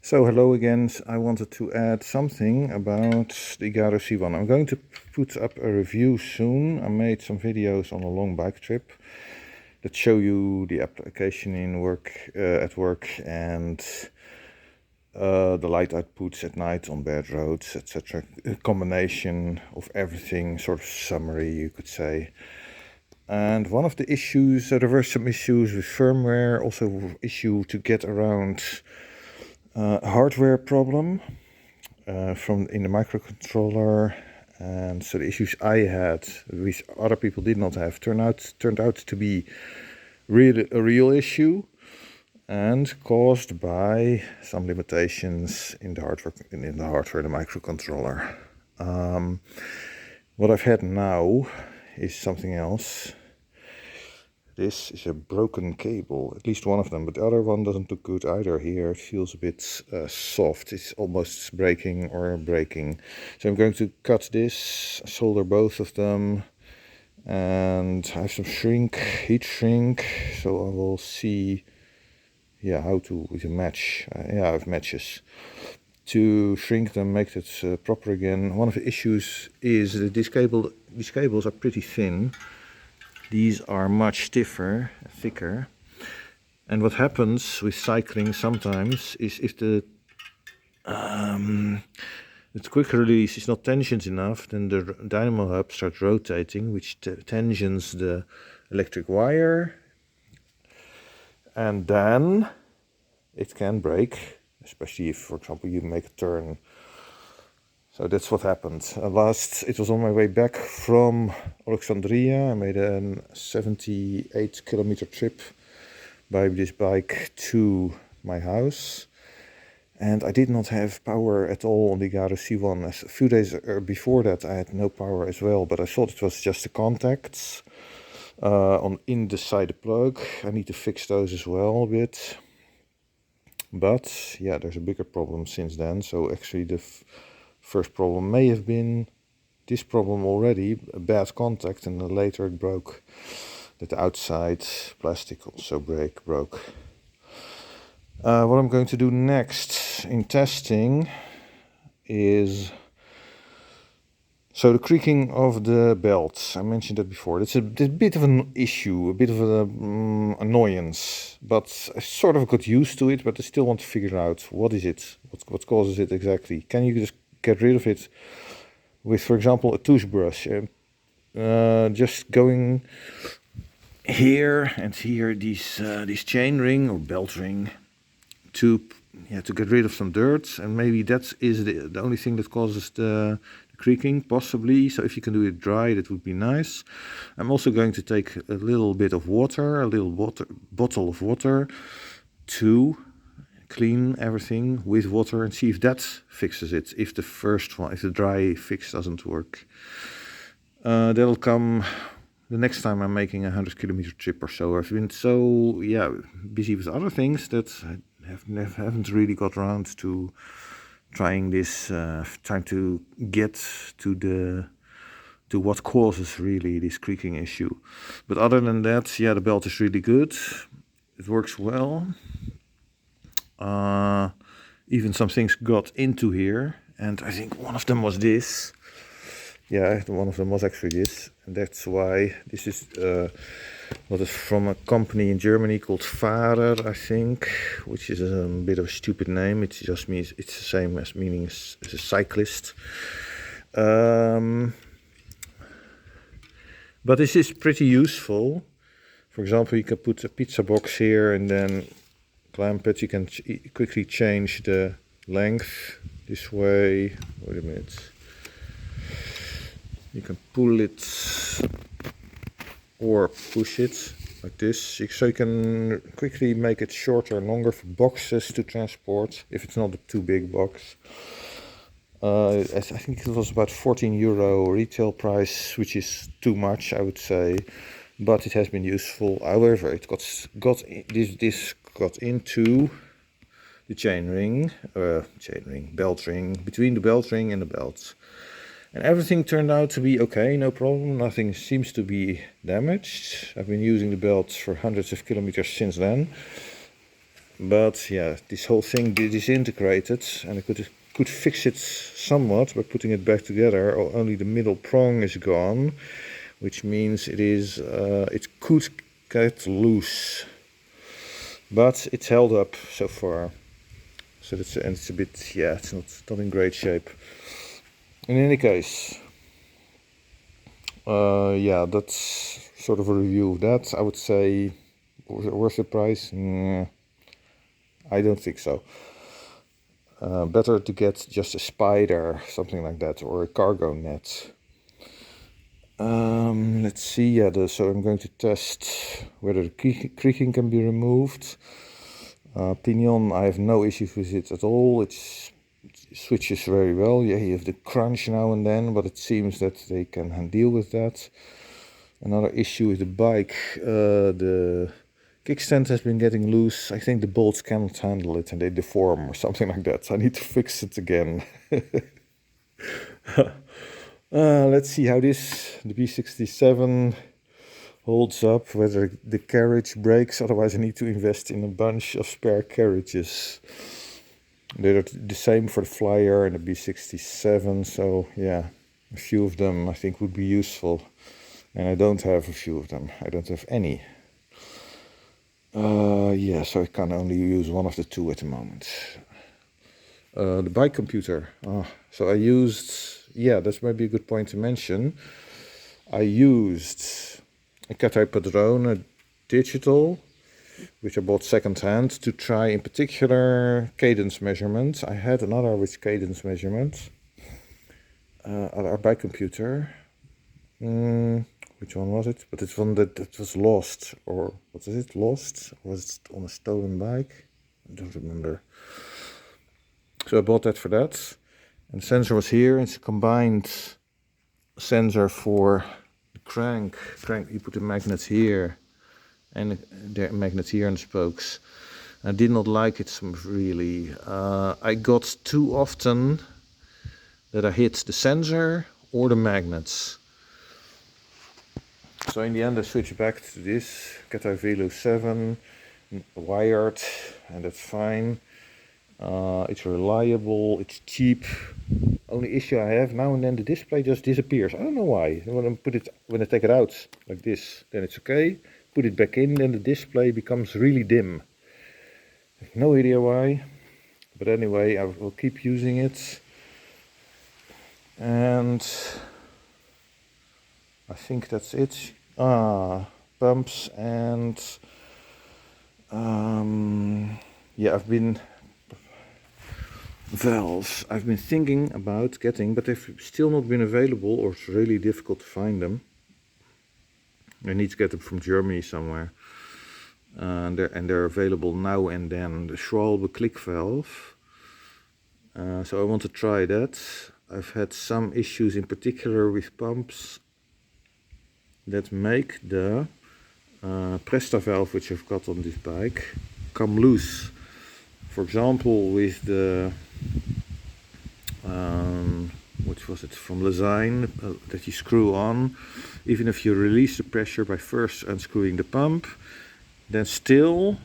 So hello again. I wanted to add something about the Igaro C1. I'm going to put up a review soon. I made some videos on a long bike trip that show you the application in work, at work, and the light outputs at night on bad roads, etc. A combination of everything, sort of summary you could say. And one of the issues, there were some issues with firmware, also issue to get around a hardware problem from in the microcontroller, and so the issues I had, which other people did not have, turned out to be really a real issue, and caused by some limitations in the hardware, the microcontroller. What I've had now is something else. This is a broken cable, at least one of them, but the other one doesn't look good either. Here it feels a bit soft, it's almost breaking or breaking. So I'm going to cut this, solder both of them, and I have some heat shrink, so I will see how to match. I have matches to shrink them, make it proper again. One of the issues is that these cables are pretty thin. These are much stiffer, thicker, and what happens with cycling sometimes is if the quick release is not tensioned enough, then the dynamo hub starts rotating, which tensions the electric wire, and then it can break, especially if, for example, you make a turn. So that's what happened. It was on my way back from Alexandria. I made a 78-kilometer trip by this bike to my house. And I did not have power at all on the Igaro C1. A few days before that I had no power as well, but I thought it was just the contacts in the side plug. I need to fix those as well a bit. But yeah, there's a bigger problem since then. So actually the first problem may have been this problem already, a bad contact, and then later it broke, that the outside plastic also broke. What I'm going to do next in testing is, so the creaking of the belt, I mentioned that before. It's a bit of an issue, a bit of an annoyance, but I sort of got used to it, but I still want to figure out what is it, what causes it exactly. Can you just get rid of it with, for example, a toothbrush? Just going here and here, this chain ring or belt ring, to get rid of some dirt, and maybe that is the only thing that causes the creaking, possibly. So if you can do it dry, that would be nice. I'm also going to take a little bit of water, bottle of water, to clean everything with water and see if that fixes it. If the dry fix doesn't work, that'll come the next time I'm making a 100-kilometer trip or so. I've been so busy with other things that I haven't really got around to trying this, trying to get to what causes really this creaking issue. But other than that, the belt is really good. It works well. Even some things got into here, and I think one of them was this. Yeah, one of them was actually this, and that's why this is what is from a company in Germany called Fahrer, I think, which is a bit of a stupid name. It just means it's the same as meaning as a cyclist. But this is pretty useful. For example, you can put a pizza box here and then clamp it. You can quickly change the length this way. Wait a minute. You can pull it or push it like this, so you can quickly make it shorter and longer for boxes to transport if it's not a too big box. I think it was about €14 retail price, which is too much, I would say, but it has been useful. However, it got into the belt ring, between the belt ring and the belt. And everything turned out to be okay, no problem, nothing seems to be damaged. I've been using the belt for hundreds of kilometers since then. But yeah, this whole thing disintegrated, and I could fix it somewhat by putting it back together. Only the middle prong is gone, which means it could get loose, but it's held up so far. So it's a bit, yeah, it's not in great shape. In any case, yeah, that's sort of a review of that. I would say, worth the price? I don't think so. Better to get just a spider, something like that, or a cargo net. Let's see. Yeah, so I'm going to test whether the creaking can be removed. Pinion, I have no issues with it at all. It switches very well. Yeah, you have the crunch now and then, but it seems that they can deal with that. Another issue with the bike, the kickstand has been getting loose. I think the bolts cannot handle it and they deform or something like that. So I need to fix it again. Let's see how the B67 holds up, whether the carriage breaks. Otherwise I need to invest in a bunch of spare carriages. They're the same for the Flyer and the B67, so yeah, a few of them I think would be useful. And I don't have a few of them. I don't have any. Yeah, so I can only use one of the two at the moment. The bike computer. So I used, yeah, that's maybe a good point to mention. I used a Catai Padrone digital, which I bought second-hand, to try in particular cadence measurements. I had another with cadence measurements at our bike computer. Which one was it? But it's one that was lost, or what is it? Lost? Was it on a stolen bike? I don't remember. So I bought that for that. And the sensor was here. It's a combined sensor for the crank. You put the magnets here and the magnets here and the spokes. I did not like it really. I got too often that I hit the sensor or the magnets. So in the end I switched back to this Catai Velo 7 wired, and that's fine. It's reliable, it's cheap. Only issue I have, now and then the display just disappears. I don't know why. When I take it out like this, then it's okay. Put it back in, then the display becomes really dim. I have no idea why. But anyway, I will keep using it. And I think that's it. Pumps and yeah, valves I've been thinking about getting, but they've still not been available, or it's really difficult to find them. I need to get them from Germany somewhere. And they're available now and then. The Schwalbe click valve. So I want to try that. I've had some issues in particular with pumps that make the Presta valve, which I've got on this bike, come loose. For example, with the which was it, from Lezyne, that you screw on, even if you release the pressure by first unscrewing the pump, then still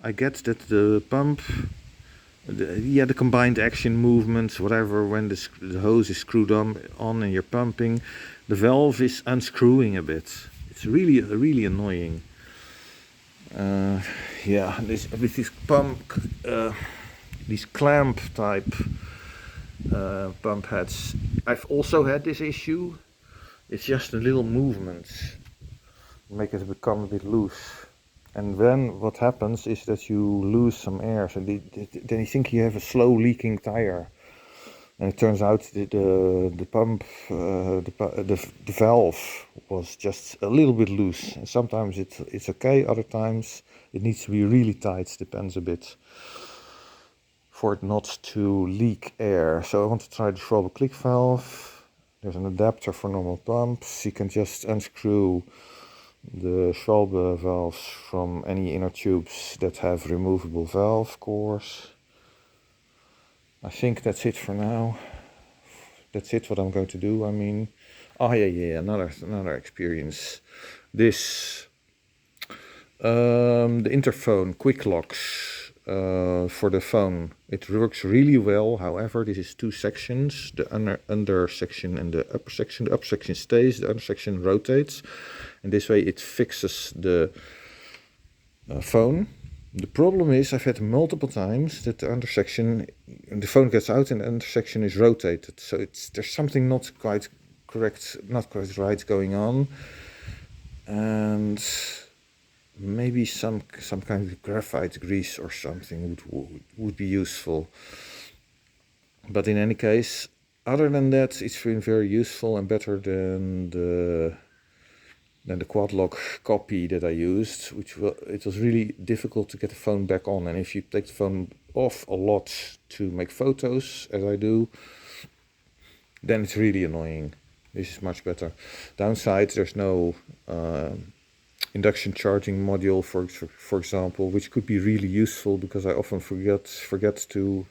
I get that the pump, the combined action movements, whatever, when the hose is screwed on and you're pumping, the valve is unscrewing a bit. It's really annoying. Yeah, with this pump, these clamp type pump heads, I've also had this issue. It's just a little movements make it become a bit loose. And then what happens is that you lose some air. So then you think you have a slow leaking tire. And it turns out the pump, the valve was just a little bit loose. And sometimes it's okay, other times it needs to be really tight, depends a bit, for it not to leak air. So I want to try the Schwalbe click valve. There's an adapter for normal pumps. You can just unscrew the Schwalbe valves from any inner tubes that have removable valve cores. I think that's it for now. That's it what I'm going to do. I mean, another experience. This the Interphone quick locks for the phone. It works really well. However, this is two sections, the under section and the upper section. The upper section stays, the under section rotates, and this way it fixes the phone. The problem is I've had multiple times that the under section, the phone gets out and the under section is rotated. So there's something not quite correct, not quite right going on, and maybe some kind of graphite grease or something would be useful. But in any case, other than that, it's been very useful and better than the quad lock copy that I used, it was really difficult to get the phone back on. And if you take the phone off a lot to make photos, as I do, then it's really annoying. This is much better. Downside, there's no induction charging module, for example, which could be really useful because I often forget to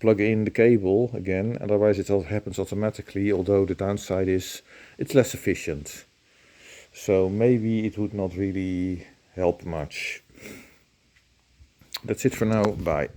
plug in the cable again. Otherwise, it all happens automatically. Although the downside is it's less efficient. So maybe it would not really help much. That's it for now. Bye.